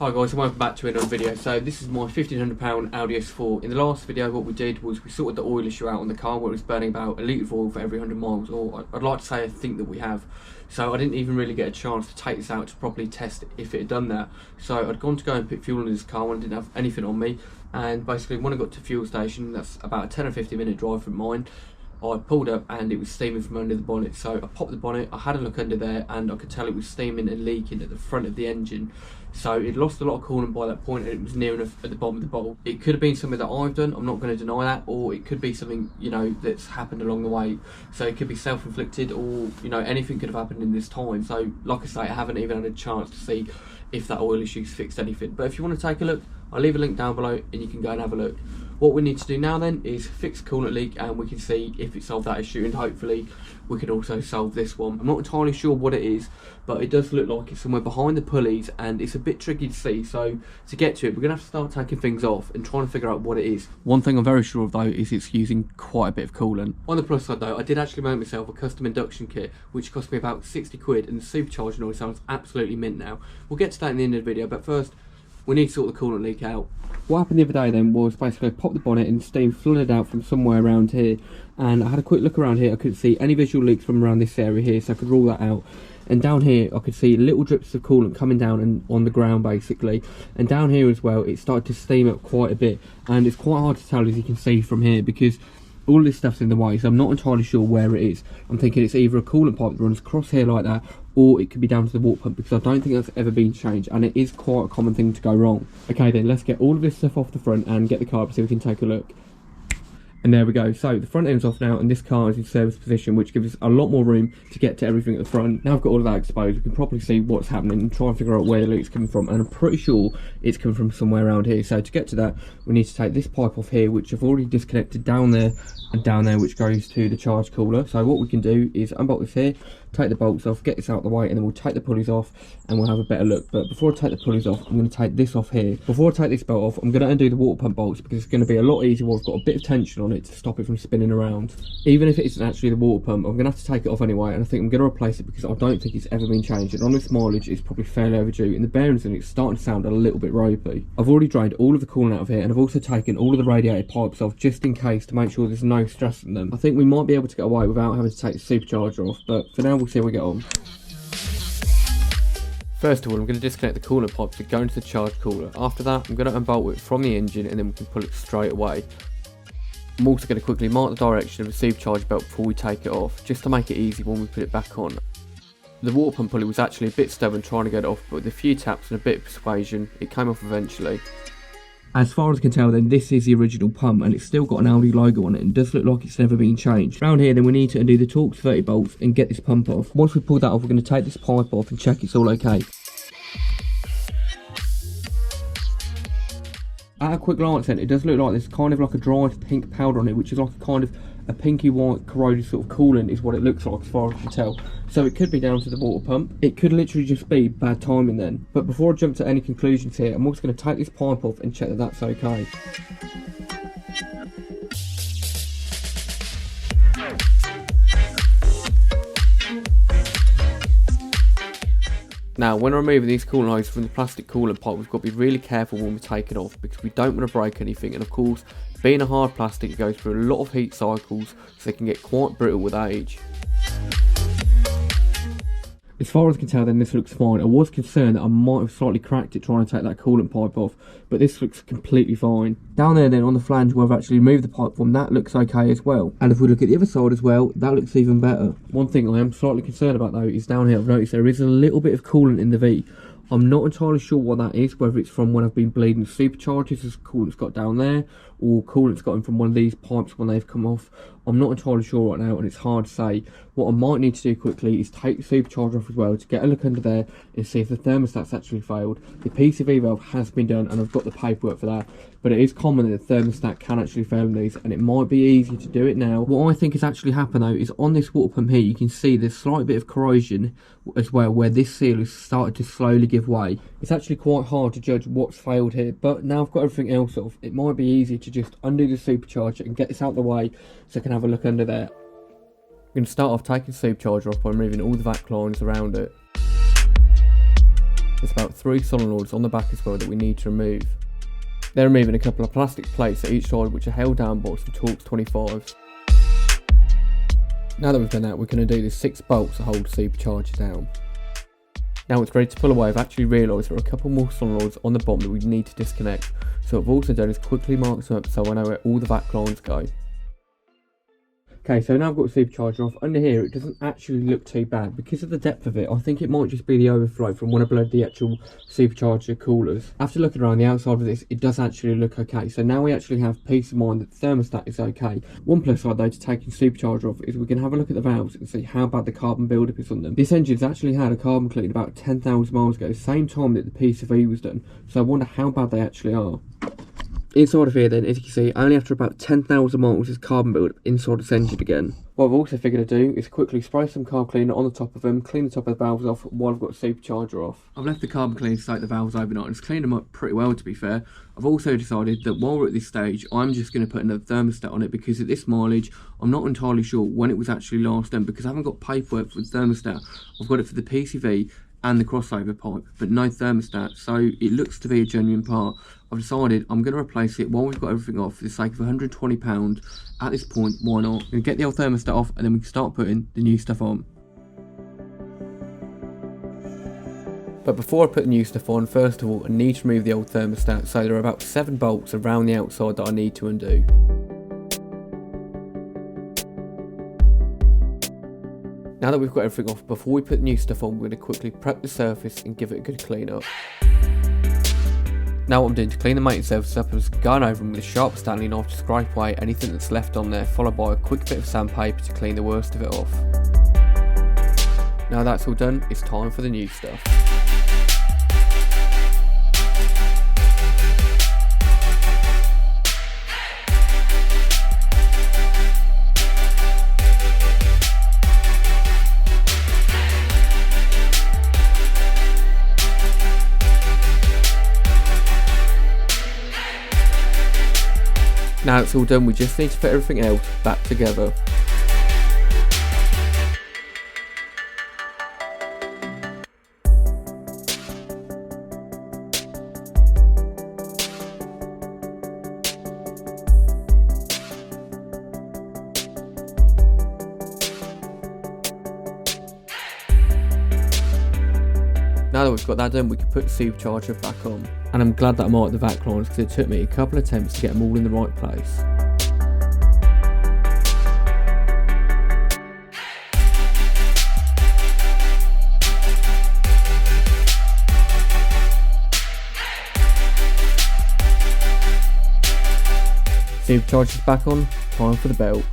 Hi guys, and welcome back to another video. So this is my £1,500 Audi S4. In the last video what we did was we sorted the oil issue out on the car where it was burning about a litre of oil for every 100 miles, or I'd like to say I think that we have. So I didn't even really get a chance to take this out to properly test if it had done that. So I'd gone to go and put fuel in this car when I didn't have anything on me, and basically when I got to the fuel station, that's about a 10 or 15 minute drive from mine, I pulled up and it was steaming from under the bonnet. So I popped the bonnet, I had a look under there, and I could tell it was steaming and leaking at the front of the engine. So it lost a lot of coolant by that point, and it was near enough at the bottom of the bottle. It could have been something that I've done, I'm not going to deny that, or it could be something, you know, that's happened along the way. So it could be self-inflicted, or, you know, anything could have happened in this time. So like I say, I haven't even had a chance to see if that oil issue's fixed anything. But if you want to take a look, I'll leave a link down below and you can go and have a look. What we need to do now then is fix the coolant leak, and we can see if it solved that issue, and hopefully we can also solve this one. I'm not entirely sure what it is, but it does look like it's somewhere behind the pulleys and it's a bit tricky to see. So to get to it, we're going to have to start taking things off and trying to figure out what it is. One thing I'm very sure of though is it's using quite a bit of coolant. On the plus side though, I did actually make myself a custom induction kit which cost me about 60 quid, and the supercharging oil sounds absolutely mint now. We'll get to that in the end of the video, but first we need to sort the coolant leak out. What happened the other day then was basically I popped the bonnet and steam flooded out from somewhere around here, and I had a quick look around here. I couldn't see any visual leaks from around this area here, so I could rule that out. And down here I could see little drips of coolant coming down and on the ground basically, and down here as well it started to steam up quite a bit, and it's quite hard to tell as you can see from here because all this stuff's in the way, so I'm not entirely sure where it is. I'm thinking it's either a coolant pipe that runs across here like that, or it could be down to the water pump, because I don't think that's ever been changed, and it is quite a common thing to go wrong. Okay then, let's get all of this stuff off the front and get the car up so we can take a look. And there we go. So the front end's off now, and this car is in service position, which gives us a lot more room to get to everything at the front. Now I've got all of that exposed, we can probably see what's happening and try and figure out where the leak's coming from, and I'm pretty sure it's coming from somewhere around here. So to get to that, we need to take this pipe off here, which I've already disconnected down there and down there, which goes to the charge cooler. So what we can do is unbolt this here, take the bolts off, get this out of the way, and then we'll take the pulleys off and we'll have a better look. But before I take the pulleys off, I'm going to take this off here. Before I take this belt off, I'm going to undo the water pump bolts, because it's going to be a lot easier while I've got a bit of tension on it to stop it from spinning around. Even if it isn't actually the water pump, I'm going to have to take it off anyway, and I think I'm going to replace it because I don't think it's ever been changed, and on this mileage it's probably fairly overdue, and the bearings in it's starting to sound a little bit ropey. I've already drained all of the coolant out of here, and I've also taken all of the radiator pipes off just in case, to make sure there's no stress in them. I think we might be able to get away without having to take the supercharger off, but for now we'll see how we get on. First of all, I'm going to disconnect the coolant pipes to go into the charge cooler. After that, I'm going to unbolt it from the engine, and then we can pull it straight away. I'm also going to quickly mark the direction of the supercharger belt before we take it off, just to make it easy when we put it back on. The water pump pulley was actually a bit stubborn trying to get it off, but with a few taps and a bit of persuasion, it came off eventually. As far as I can tell then, this is the original pump, and it's still got an Audi logo on it and does look like it's never been changed. Around here then we need to undo the Torx 30 bolts and get this pump off. Once we've pulled that off, we're going to take this pipe off and check it's all okay. At a quick glance then, it does look like there's kind of like a dried pink powder on it, which is like a kind of a pinky white corroded sort of coolant is what it looks like as far as I can tell. So it could be down to the water pump. It could literally just be bad timing then. But before I jump to any conclusions here, I'm also going to take this pipe off and check that that's okay. Now, when removing these coolant hoses from the plastic coolant pipe, we've got to be really careful when we take it off, because we don't want to break anything, and of course, being a hard plastic, it goes through a lot of heat cycles, so they can get quite brittle with age. As far as I can tell then, this looks fine. I was concerned that I might have slightly cracked it trying to take that coolant pipe off, but this looks completely fine. Down there then on the flange where I've actually removed the pipe from, that looks okay as well. And if we look at the other side as well, that looks even better. One thing I am slightly concerned about though is down here I've noticed there is a little bit of coolant in the V. I'm not entirely sure what that is, whether it's from when I've been bleeding superchargers as coolant's got down there, or coolant's got in from one of these pipes when they've come off. I'm not entirely sure right now, and it's hard to say. What I might need to do quickly is take the supercharger off as well to get a look under there and see if the thermostat's actually failed. The PCV valve has been done and I've got the paperwork for that, but it is common that the thermostat can actually fail in these, and it might be easy to do it now. What I think has actually happened though is on this water pump here you can see there's a slight bit of corrosion as well, where this seal has started to slowly give way. It's actually quite hard to judge what's failed here, but now I've got everything else off, it might be easier to just undo the supercharger and get this out of the way so I can have a look under there. I'm going to start off taking the supercharger off by removing all the vac lines around it. there's about 3 solenoids on the back as well that we need to remove. They're removing a couple of plastic plates at each side which are held down by some Torx 25s. Now that we've done that, we're going to do the 6 bolts that hold the supercharger down. Now it's ready to pull away. I've actually realised there are a couple more solenoids on the bottom that we need to disconnect. So what I've also done is quickly mark them up so I know where all the vac lines go. Okay, so now I've got the supercharger off. Under here, it doesn't actually look too bad. Because of the depth of it, I think it might just be the overflow from when I blowed the actual supercharger coolers. After looking around the outside of this, it does actually look okay. So now we actually have peace of mind that the thermostat is okay. One plus side though to taking the supercharger off is we can have a look at the valves and see how bad the carbon buildup is on them. This engine's actually had a carbon clean about 10,000 miles ago, same time that the PCV was done. So I wonder how bad they actually are. Inside of here then, as you can see, only after about 10,000 miles is carbon build up inside this engine again. What I've also figured to do is quickly spray some carb cleaner on the top of them, clean the top of the valves off while I've got the supercharger off. I've left the carbon cleaner to soak the valves overnight and it's cleaned them up pretty well, to be fair. I've also decided that while we're at this stage, I'm just going to put another thermostat on it because at this mileage, I'm not entirely sure when it was actually last done because I haven't got paperwork for the thermostat. I've got it for the PCV and the crossover pipe, but no thermostat, so it looks to be a genuine part. I've decided I'm going to replace it while we've got everything off for the sake of £120. At this point, why not? I'm going to get the old thermostat off and then we can start putting the new stuff on. But before I put the new stuff on, first of all, I need to remove the old thermostat, so there are about 7 bolts around the outside that I need to undo. Now that we've got everything off, before we put the new stuff on, we're going to quickly prep the surface and give it a good clean up. Now what I'm doing to clean the maintenance surface up is going over them with a sharp Stanley knife to scrape away anything that's left on there, followed by a quick bit of sandpaper to clean the worst of it off. Now that's all done, it's time for the new stuff. Now it's all done, we just need to put everything else back together. Now that we've got that done, we can put the supercharger back on. And I'm glad that I marked the vac lines because it took me a couple of attempts to get them all in the right place. Supercharger's back on, time for the belt.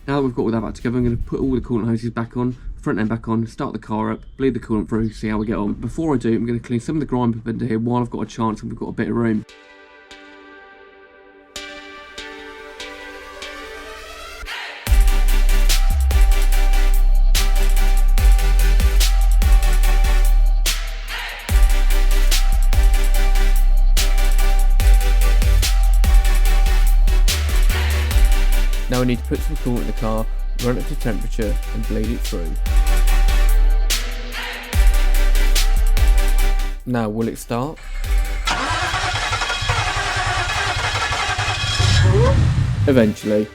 Now that we've got all that back together, I'm going to put all the coolant hoses back on, front end back on, start the car up, bleed the coolant through, see how we get on. Before I do, I'm going to clean some of the grime up into here while I've got a chance and we've got a bit of room. Now we need to put some coolant in the car, run it to temperature and bleed it through. Now will it start? Eventually.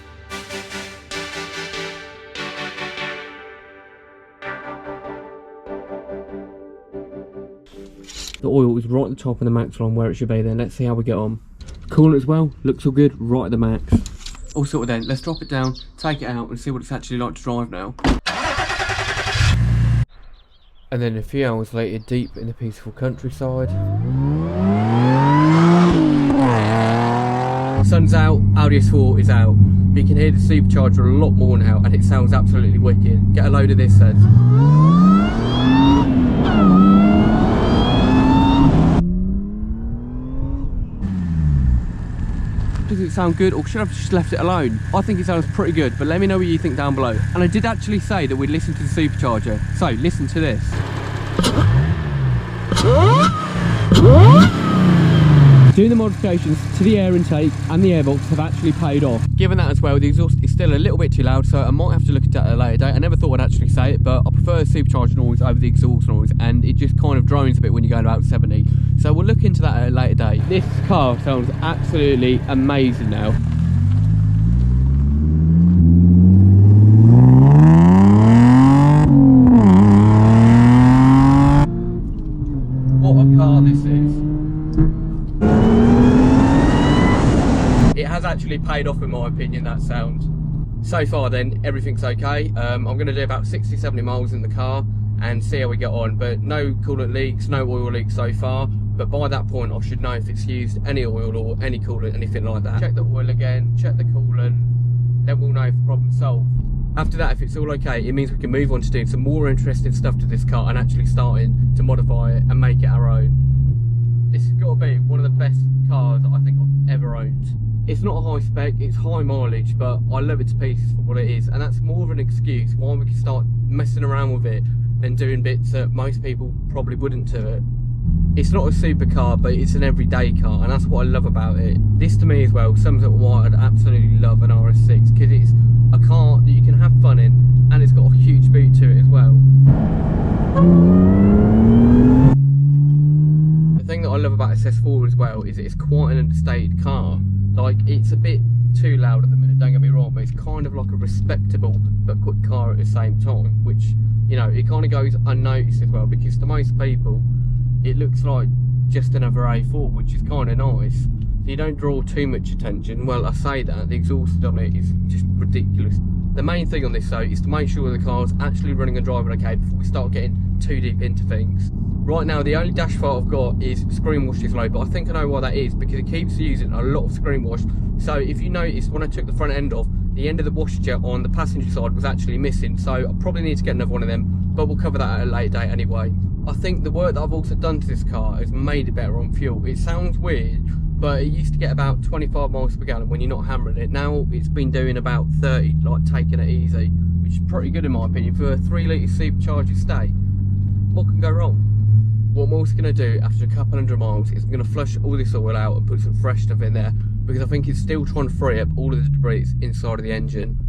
The oil is right at the top of the max line where it should be then. Let's see how we get on. Coolant as well, looks all good, right at the max. All sorted then, let's drop it down, take it out and see what it's actually like to drive now. And then a few hours later, deep in the peaceful countryside. Sun's out, Audi S4 is out. You can hear the supercharger a lot more now and it sounds absolutely wicked. Get a load of this then. Does it sound good, or should I have just left it alone? I think it sounds pretty good, but let me know what you think down below. And I did actually say that we'd listen to the supercharger, so listen to this. doing the modifications to the air intake and the airbox have actually paid off. Given that as well, the exhaust is still a little bit too loud, so I might have to look at that at a later date. I never thought I'd actually say it, but I prefer the supercharged noise over the exhaust noise, and it just kind of drones a bit when you're going about 70. So we'll look into that at a later date. This car sounds absolutely amazing now. What a car this is. It has actually paid off in my opinion, that sound. So far then, everything's okay. I'm going to do about 60-70 miles in the car and see how we get on, but no coolant leaks, no oil leaks so far, but by that point I should know if it's used any oil or any coolant, anything like that. Check the oil again, check the coolant, then we'll know if the problem's solved. After that, if it's all okay, it means we can move on to doing some more interesting stuff to this car and actually starting to modify it and make it our own. This has got to be one of the best cars I think I've ever owned. It's not a high spec, it's high mileage, but I love it to pieces for what it is, and that's more of an excuse why we can start messing around with it and doing bits that most people probably wouldn't do it. It's not a supercar, but it's an everyday car, and that's what I love about it. This to me as well sums up why I'd absolutely love an RS6, because it's a car that you can have fun in, and it's got a huge boot to it as well. The thing that I love about this S4 as well is it's quite an understated car. Like, it's a bit too loud at the minute, don't get me wrong, but it's kind of like a respectable but quick car at the same time, which, you know, it kind of goes unnoticed as well, because to most people it looks like just another A4, which is kind of nice. So you don't draw too much attention. Well, I say that, the exhaust on it is just ridiculous. The main thing on this though is to make sure the car's actually running and driving okay before we start getting too deep into things. Right now the only dash fault I've got is screen wash is low, but I think I know why that is, because it keeps using a lot of screen wash. So if you notice, when I took the front end off, the end of the washer jet on the passenger side was actually missing, so I probably need to get another one of them, but we'll cover that at a later date anyway. I think the work that I've also done to this car has made it better on fuel. It sounds weird, but it used to get about 25 miles per gallon when you're not hammering it. Now it's been doing about 30, like taking it easy, which is pretty good in my opinion for a 3 litre supercharged estate. What can go wrong? What I'm also going to do after a couple hundred miles is I'm going to flush all this oil out and put some fresh stuff in there, because I think it's still trying to free up all of the debris inside of the engine.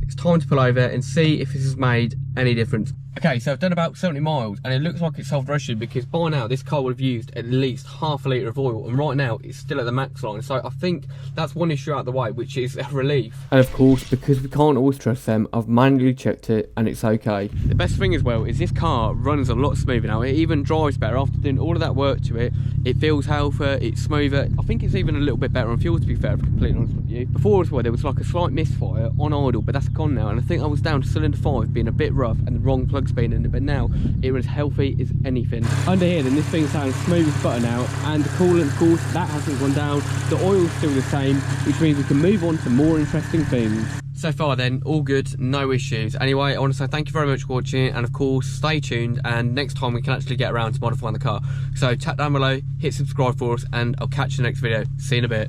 It's time to pull over and see if this has made any difference. Okay, so I've done about 70 miles and it looks like it's self-rushing, because by now this car would have used at least half a litre of oil, and right now it's still at the max line. So I think that's one issue out of the way, which is a relief. And of course, because we can't always trust them, I've manually checked it and it's okay. The best thing as well is this car runs a lot smoother now. It even drives better after doing all of that work to it. It feels healthier, it's smoother. I think it's even a little bit better on fuel, to be fair, if I'm completely honest with you. Before as well, there was like a slight misfire on idle, but that's gone now, and I think I was down to cylinder 5 being a bit rough and the wrong plug's been in it, but now it was healthy as anything. Under here then, this thing sounds smooth as butter now, and the coolant, of course, that hasn't gone down. The oil's still the same, which means we can move on to more interesting things. So far then, all good, no issues. Anyway, I want to say thank you very much for watching, and of course stay tuned, and next time we can actually get around to modifying the car. So tap down below, hit subscribe for us, and I'll catch you in the next video. See you in a bit.